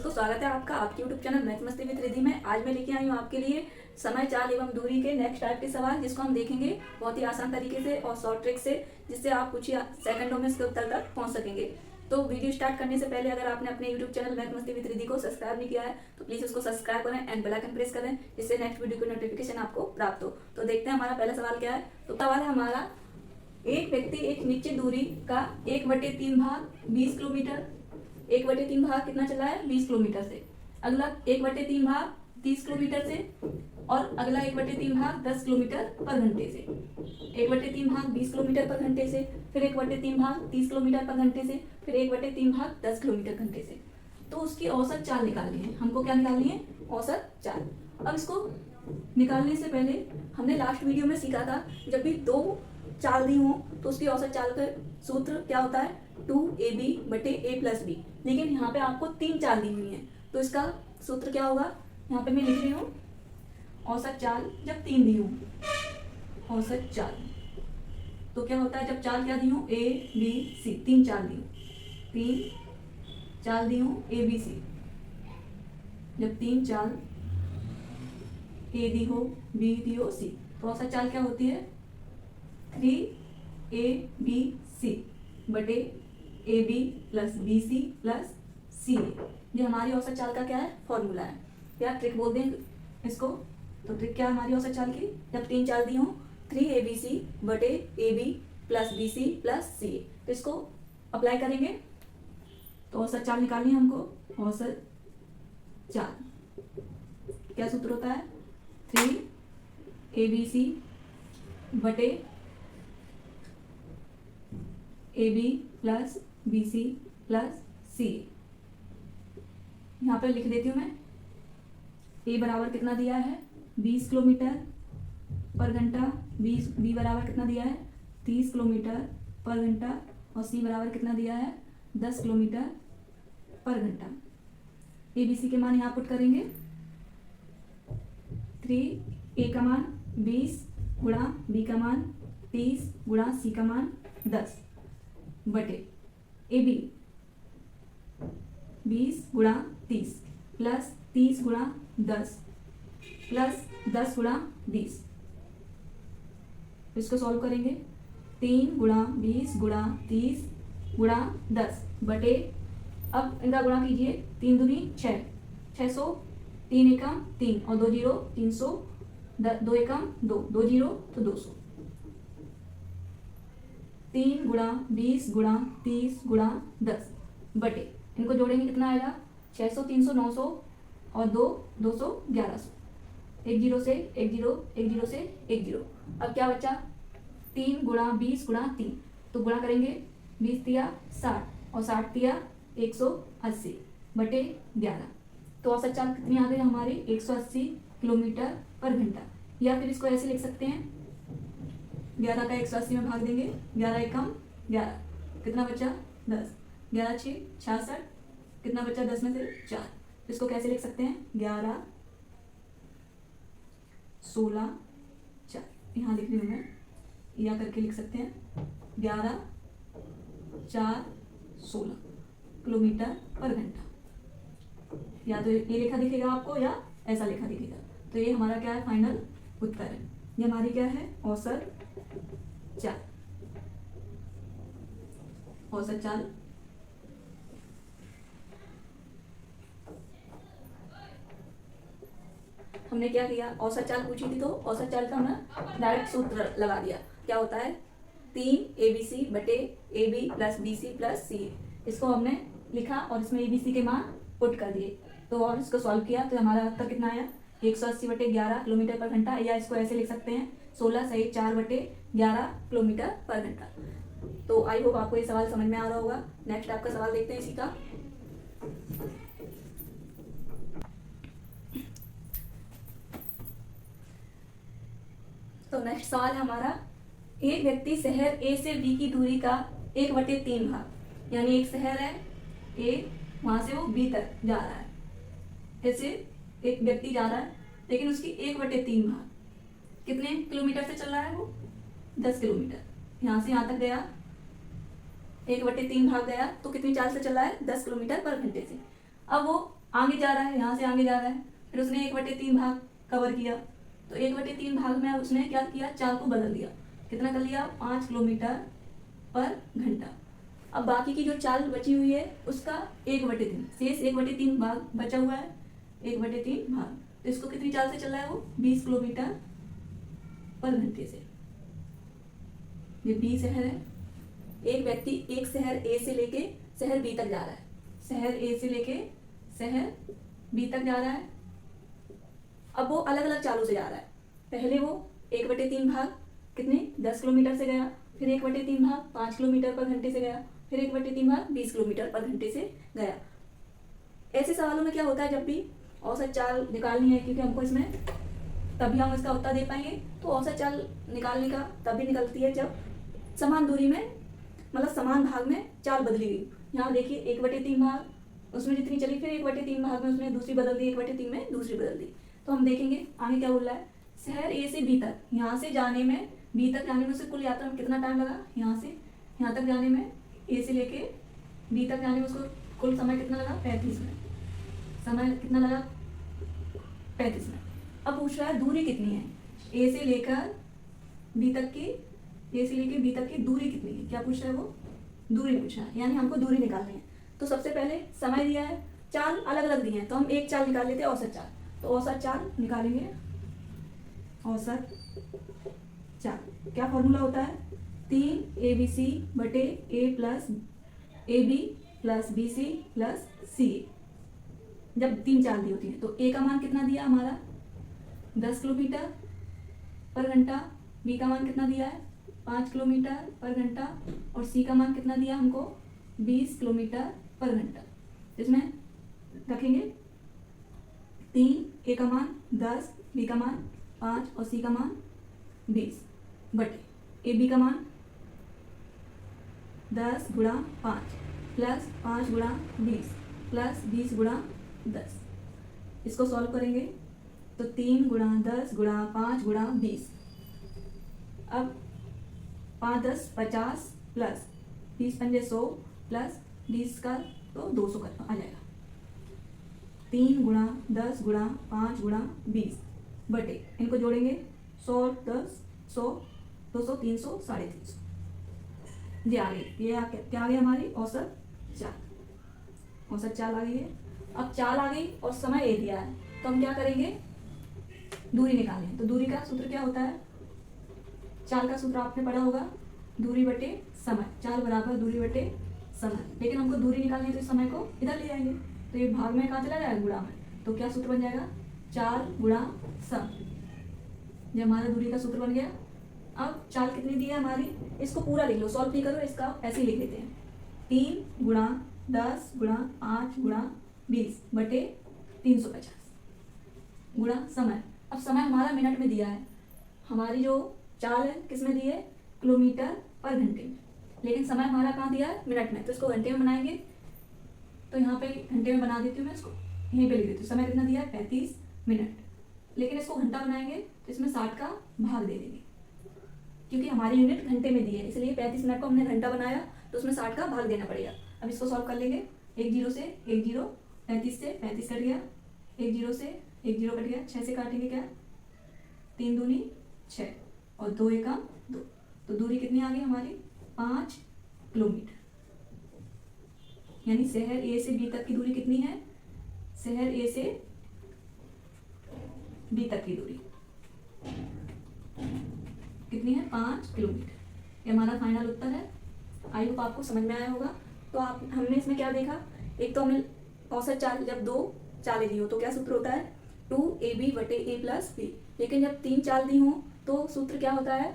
दोस्तों, स्वागत है आपका आपके यूट्यूब चैनल मैथ मस्ती विद रिद्धि में। आज मैं लेके आई हूँ आपके लिए समय, चाल एवं दूरी के नेक्स्ट टाइप के सवाल, जिसको हम देखेंगे बहुत ही आसान तरीके से और शॉर्ट ट्रिक से, जिससे आप कुछ ही सेकंडों में इसके उत्तर तक पहुँच सकेंगे। तो वीडियो स्टार्ट करने से पहले अगर आपने अपने यूट्यूब चैनल मैथ मस्ती विद रिद्धि को सब्सक्राइब नहीं किया है तो प्लीज़ उसको सब्सक्राइब करें एंड बेल आइकन प्रेस करें, जिससे नेक्स्ट वीडियो की नोटिफिकेशन आपको प्राप्त हो। तो देखते हैं हमारा पहला सवाल क्या है। तो सवाल है हमारा, एक व्यक्ति एक निश्चित दूरी का 1/3 भाग 20 किलोमीटर, 1/3 भाग कितना चला है 20 किलोमीटर से, अगला 1/3 भाग 30 किलोमीटर से, और अगला 1/3 भाग 10 किलोमीटर पर घंटे से। 1/3 भाग 20 किलोमीटर पर घंटे से, फिर 1/3 भाग 30 किलोमीटर पर घंटे से, फिर 1/3 भाग 10 किलोमीटर घंटे से। तो उसकी औसत चाल निकालनी है हमको। क्या निकालनी है? औसत चाल। अब इसको निकालने से पहले हमने लास्ट वीडियो में सीखा था, जब भी दो चाल दी हो तो उसकी औसत चाल का सूत्र क्या होता है? 2ab/a+b। लेकिन यहाँ पे आपको 3 चाल दी हुई है, तो इसका सूत्र क्या होगा? यहाँ पे मैं लिख रही हूँ औसत चाल जब 3 दी हूँ। औसत चाल तो क्या होता है जब चाल क्या दी हूँ? a b c, 3 चाल दी हूँ, 3 चाल दी हूँ a b c। जब 3 चाल a दी हो, b दी हो, c, तो औसत चाल क्या होती है? 3ab/bc+ca। ये हमारी औसत चाल का क्या है? फॉर्मूला है, या ट्रिक बोल दें इसको। तो ट्रिक क्या है हमारी औसत चाल की? जब 3 चाल दी हो, 3abc/ab+bc+ca। तो इसको अप्लाई करेंगे तो औसत चाल निकालनी है हमको। औसत चाल क्या सूत्र होता है? 3abc/ab+bc+ca। यहाँ पे लिख देती हूँ मैं। a बराबर कितना दिया है? 20 किलोमीटर पर घंटा, b बराबर कितना दिया है? 30 किलोमीटर पर घंटा, और c बराबर कितना दिया है? 10 किलोमीटर पर घंटा। a b c के मान यहाँ पुट करेंगे। 3a का मान 20 गुणा b का मान 30 गुणा c का मान 10 बटे ab 20 गुणा 30 प्लस 30 गुणा 10 प्लस 10 गुणा 20। इसको सॉल्व करेंगे। 3 गुणा 20 गुणा 30 गुणा 10 बटे, अब इनका गुणा कीजिए। 3 दूनी 6, 600, 3 एकम 3 और 2 जीरो 300, 2 एकम 2, 2 जीरो तो 200। 3 गुणा 20 गुणा 30 गुणा 10 बटे, इनको जोड़ेंगे कितना आएगा? 600, 300, 900 और 2 200, 1100। 1 जीरो से 1 जीरो, 1 जीरो से 1 जीरो। अब क्या बचा? 3 गुणा 20 गुणा 3, तो गुणा करेंगे। 20 दिया 60 और 60 दिया 180 बटे 11। तो औसत चाल कितनी आ गई हमारी? 180 किलोमीटर पर घंटा। या फिर इसको ऐसे लिख सकते हैं, 11 का 180 में भाग देंगे। 11 एकम 11, कितना बचा? 10। 11 6 66, कितना बचा 10 में से? 4। इसको कैसे लिख सकते हैं? 11 16 4, यहाँ लिख रही हूँ मैं, या करके लिख सकते हैं 11 4 16 किलोमीटर पर घंटा। या तो ये लिखा दिखेगा आपको या ऐसा लिखा दिखेगा। तो ये हमारा क्या है? फाइनल उत्तर है। ये हमारी क्या है? औसत चाल। औसत चाल हमने क्या किया? औसत चाल पूछी थी तो औसत चाल का हमने डायरेक्ट सूत्र लगा दिया। क्या होता है? 3abc/ab+bc+ca। इसको हमने लिखा और इसमें abc के मान पुट कर दिए, तो और इसको सॉल्व किया तो हमारा उत्तर कितना आया? 180/11 किलोमीटर पर घंटा, या इसको ऐसे लिख सकते हैं 16 सही 4/11 किलोमीटर पर घंटा। तो आई होप आपको ये सवाल समझ में आ रहा होगा। नेक्स्ट आपका सवाल देखते हैं इसी का। तो नेक्स्ट सवाल है हमारा, एक व्यक्ति शहर ए से बी की दूरी का 1/3 भाग, यानी एक शहर है ए, वहां से वो बी तक जा रहा है। ऐसे एक व्यक्ति जा रहा है, लेकिन उसकी 1/3 भाग कितने किलोमीटर से चल रहा है? वो 10 किलोमीटर। यहाँ से यहाँ तक गया, 1/3 भाग गया, तो कितनी चाल से चल रहा है? 10 किलोमीटर पर घंटे से। अब वो आगे जा रहा है, यहाँ से आगे जा रहा है, फिर उसने 1/3 भाग कवर किया, तो 1/3 भाग में उसने क्या किया, चाल को बदल दिया, कितना कर लिया, 5 किलोमीटर पर घंटा। अब बाकी की जो चाल बची हुई है उसका 1/3 शेष 1/3 भाग बचा हुआ है, 1/3 भाग, तो इसको कितनी चाल से चल रहा है वो, 20 किलोमीटर पर घंटे से। ये बी शहर है, एक व्यक्ति एक शहर ए से लेके शहर बी तक जा रहा है, शहर ए से लेके शहर बी तक जा रहा है। अब वो अलग अलग चालों से जा रहा है, पहले वो 1/3 भाग कितने 10 किलोमीटर से गया, फिर 1/3 भाग 5 किलोमीटर पर घंटे से गया, फिर 1/3 भाग 20 किलोमीटर पर घंटे से गया। ऐसे सवालों में क्या होता है, जब भी औसत चाल निकालनी है, क्योंकि हमको इसमें तभी हम इसका उत्तर दे पाएंगे, तो औसत चाल निकालने का तभी निकलती है जब समान दूरी में, मतलब समान भाग में चाल बदली गई। यहाँ देखिए 1/3 भाग उसमें जितनी चली, फिर 1/3 भाग में उसने दूसरी बदल दी, 1/3 में दूसरी बदल दी। तो हम देखेंगे आगे क्या बोल रहा है, शहर ए से बी तक, यहाँ से जाने में, बी तक जाने में उससे कुल यात्रा में कितना टाइम लगा, यहाँ से यहाँ तक जाने में, ए से लेके बी तक जाने में उसको कुल समय कितना लगा, 35 मिनट। समय कितना लगा, 35 मिनट। अब पूछ रहा है दूरी कितनी है, ए से लेकर बी तक की, ए से लेकर बी तक की दूरी कितनी है, क्या पूछ रहा है वो, दूरी पूछ रहा है, यानी हमको दूरी निकालनी है। तो सबसे पहले समय दिया है, चाल अलग अलग दी है, तो हम एक चाल निकाल लेते हैं, औसत चाल। तो औसत चाल निकालेंगे, औसत चाल क्या फॉर्मूला होता है, 3 ABC बटे A plus AB plus BC plus CA। जब 3 चाल दी होती है तो A का मान कितना दिया हमारा 10 किलोमीटर पर घंटा, B का मान कितना दिया है 5 किलोमीटर पर घंटा, और C का मान कितना दिया हमको 20 किलोमीटर पर घंटा। इसमें रखेंगे 3, A का मान 10, B का मान 5 और C का मान 20 बटे AB का मान 10 गुणा 5 प्लस 5 गुणा 20 प्लस 20 गुणा 10। इसको सॉल्व करेंगे तो 3 गुणा 10 गुणा 5 गुणा 20। अब 5 10 50 प्लस 20 पंजे 100 प्लस 20 का तो 200 का आ जाएगा। 3 गुणा 10 गुणा 5 गुणा 20 बटे, इनको जोड़ेंगे 100 10 100 200 300 350। जी आ गई, ये क्या आ गई हमारी औसत चाल। औसत चाल आ गई है। अब चाल आ गई और समय ए दिया है, तो हम क्या करेंगे, दूरी निकालें। तो दूरी का सूत्र क्या होता है, चाल का सूत्र आपने पढ़ा होगा, दूरी बटे समय, चाल बराबर दूरी बटे समय। लेकिन हमको दूरी निकालनी है तो इस समय को इधर ले जाएंगे, तो ये भाग में कहाँ चला जाएगा, गुणा में। तो क्या सूत्र बन जाएगा, 4 गुणा समय। ये हमारा दूरी का सूत्र बन गया। अब चाल कितनी दी है हमारी, इसको पूरा लिख लो, सॉल्व नहीं करो, इसका ऐसे ही लिख लेते हैं। 3 गुणा 10 गुणा 5 गुणा 20 बटे 350 गुणा समय। अब समय हमारा मिनट में दिया है, हमारी जो चाल है किस में दी है, किलोमीटर पर घंटे में, लेकिन समय हमारा कहाँ दिया है, मिनट में। तो इसको घंटे में बनाएंगे, तो यहाँ पे घंटे में बना देती हूँ मैं, इसको यहीं पे लिख देती हूँ। समय कितना दिया है 35 मिनट, लेकिन इसको घंटा बनाएंगे तो इसमें 60 का भाग दे देंगे, क्योंकि हमारी यूनिट घंटे में दी है, इसलिए 35 मिनट को हमने घंटा बनाया तो उसमें 60 का भाग देना पड़ेगा। अब इसको सॉल्व कर लेंगे, 1 0 से 1 0, 35 से 35 कट गया, 1 0 से 1 0 कट गया, 6 से काटेंगे क्या, 3 दूनी 6 और 2 एकम 2। तो दूरी कितनी आ गई हमारी 5 किलोमीटर। यानी शहर ए से बी तक की दूरी कितनी है, शहर ए से बी तक की दूरी कितनी है, 5 किलोमीटर। ये हमारा फाइनल उत्तर है। आई होप आपको समझ में आया होगा। तो हमने इसमें क्या देखा, एक तो हमने औसत चाल, जब 2 चालें दी हो तो क्या सूत्र होता है, 2AB बटे A प्लस B। लेकिन जब 3 चाल दी हो तो सूत्र क्या होता है,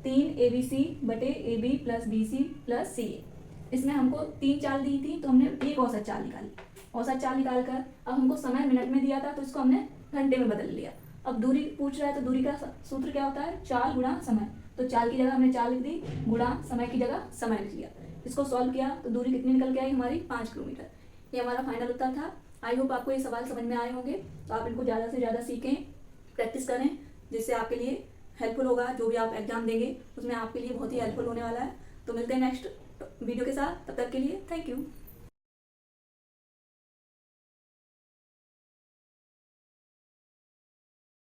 3ABC बटे AB plus BC plus CA। इसमें हमको 3 चाल दी थी तो हमने एक औसत चाल निकाली। औसत चाल निकाल कर अब हमको समय मिनट में दिया था तो इसको हमने घंटे में बदल लिया। अब दूरी पूछ रहा है तो दूरी का सूत्र क्या होता है, चाल गुणा समय। तो चाल की जगह हमने चाल लिख दी, गुणा समय की जगह समय लिख लिया। इसको सॉल्व किया तो दूरी कितनी निकल के आई हमारी 5 किलोमीटर। ये हमारा फाइनल उत्तर था। आई होप आपको ये सवाल समझ में आए होंगे। तो आप इनको ज़्यादा से ज़्यादा सीखें, प्रैक्टिस करें, जिससे आपके लिए हेल्पफुल होगा। जो भी आप एग्जाम देंगे उसमें आपके लिए बहुत ही हेल्पफुल होने वाला है। तो मिलते हैं नेक्स्ट वीडियो के साथ, तब तक के लिए थैंक यू।